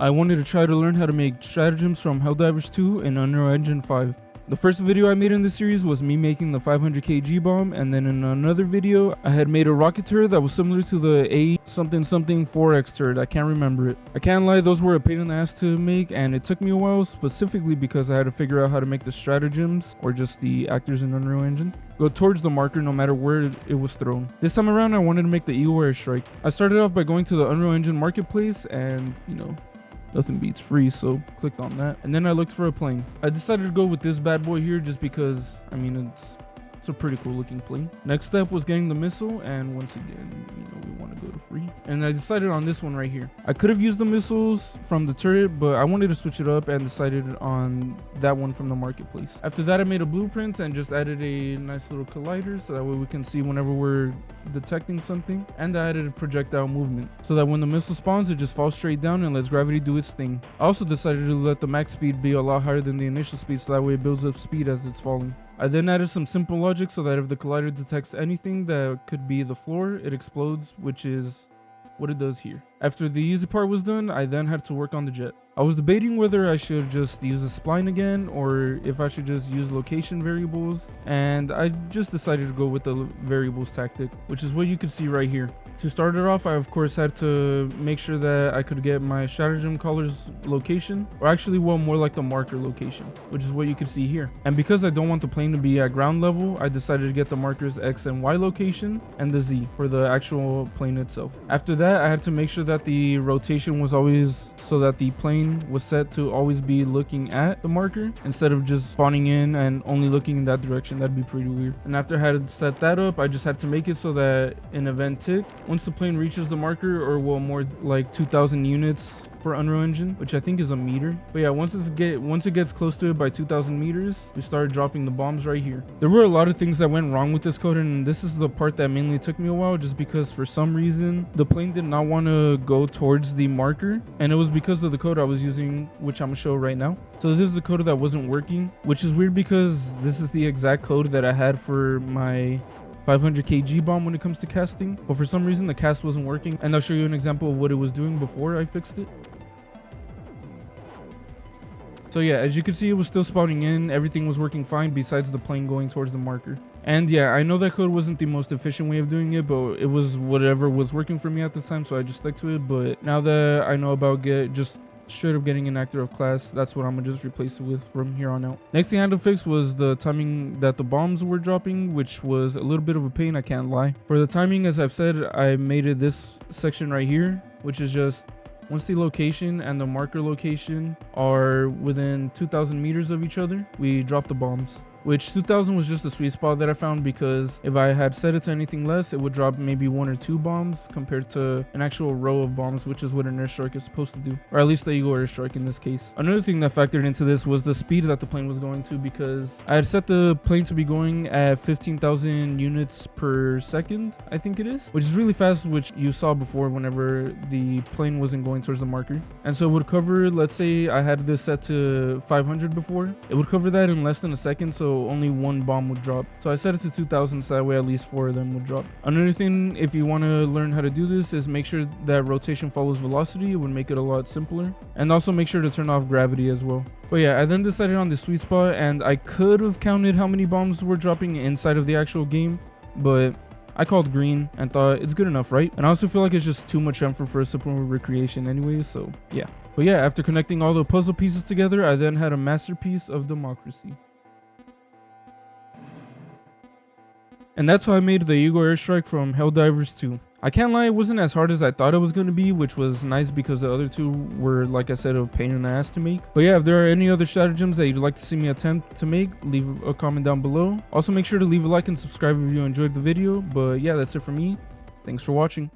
I wanted to try to learn how to make stratagems from Helldivers 2 and Unreal Engine 5. The first video I made in this series was me making the 500 kg bomb, and then in another video I had made a rocket turret that was similar to the A something 4X turret. I can't remember it. I can't lie, those were a pain in the ass to make, and it took me a while, specifically because I had to figure out how to make the stratagems, or just the actors in Unreal Engine, go towards the marker no matter where it was thrown. This time around I wanted to make the Eagle Airstrike. I started off by going to the Unreal Engine marketplace, and nothing beats free, so clicked on that, and then I looked for a plane. I decided to go with this bad boy here just because it's a pretty cool looking plane. Next step was getting the missile, and once again, we want to go to free, and I decided on this one right here. I could have used the missiles from the turret, but I wanted to switch it up and decided on that one from the marketplace. After that, I made a blueprint and just added a nice little collider so that way we can see whenever we're detecting something, and I added a projectile movement so that when the missile spawns, it just falls straight down and lets gravity do its thing. I also decided to let the max speed be a lot higher than the initial speed so that way it builds up speed as it's falling. I then added some simple logic so that if the collider detects anything that could be the floor, it explodes, which is what it does here. After the easy part was done, I then had to work on the jet. I was debating whether I should just use a spline again or if I should just use location variables, and I just decided to go with the variables tactic, which is what you can see right here. To start it off, I of course had to make sure that I could get my stratagem caller's location, or actually, well, more like the marker location, which is what you can see here. And because I don't want the plane to be at ground level, I decided to get the markers X and Y location and the Z for the actual plane itself. After that, I had to make sure that the rotation was always so that the plane was set to always be looking at the marker instead of just spawning in and only looking in that direction. That'd be pretty weird. And after I had set that up, I just had to make it so that in event tick, once the plane reaches the marker, or well, more like 2,000 units for Unreal Engine, which I think is a meter. But yeah, once it gets close to it by 2,000 meters, we started dropping the bombs right here. There were a lot of things that went wrong with this code, and this is the part that mainly took me a while, just because for some reason the plane did not want to go towards the marker, and it was because of the code I was using, which I'm gonna show right now. So this is the code that wasn't working, which is weird because this is the exact code that I had for my 500 kg bomb when it comes to casting, but for some reason the cast wasn't working, and I'll show you an example of what it was doing before I fixed it. So yeah, as you can see, it was still spawning in, everything was working fine besides the plane going towards the marker. And yeah, I know that code wasn't the most efficient way of doing it, but it was whatever was working for me at the time, so I just stuck to it. But now that I know about just straight up getting an actor of class, that's what I'm gonna just replace it with from here on out. Next thing I had to fix was the timing that the bombs were dropping, which was a little bit of a pain, I can't lie. For the timing, as I've said, I made it this section right here, which is just once the location and the marker location are within 2,000 meters of each other, we drop the bombs. Which 2,000 was just a sweet spot that I found, because if I had set it to anything less, it would drop maybe 1 or 2 bombs compared to an actual row of bombs, which is what an airstrike is supposed to do, or at least the Eagle Airstrike in this case. Another thing that factored into this was the speed that the plane was going to, because I had set the plane to be going at 15,000 units per second, I think it is, which is really fast, which you saw before whenever the plane wasn't going towards the marker. And so it would cover, let's say I had this set to 500 before, it would cover that in less than a second, so only 1 bomb would drop. So I set it to 2,000 so that way at least 4 of them would drop. Another thing, if you want to learn how to do this, is make sure that rotation follows velocity. It would make it a lot simpler, and also make sure to turn off gravity as well. But yeah, I then decided on the sweet spot, and I could have counted how many bombs were dropping inside of the actual game, but I called green and thought it's good enough, right? And I also feel like it's just too much effort for a simple recreation anyway, so yeah. But yeah, after connecting all the puzzle pieces together, I then had a masterpiece of democracy. And that's how I made the Eagle Airstrike from Helldivers 2. I can't lie, it wasn't as hard as I thought it was going to be, which was nice because the other two were, like I said, a pain in the ass to make. But yeah, if there are any other stratagems that you'd like to see me attempt to make, leave a comment down below. Also, make sure to leave a like and subscribe if you enjoyed the video. But yeah, that's it for me. Thanks for watching.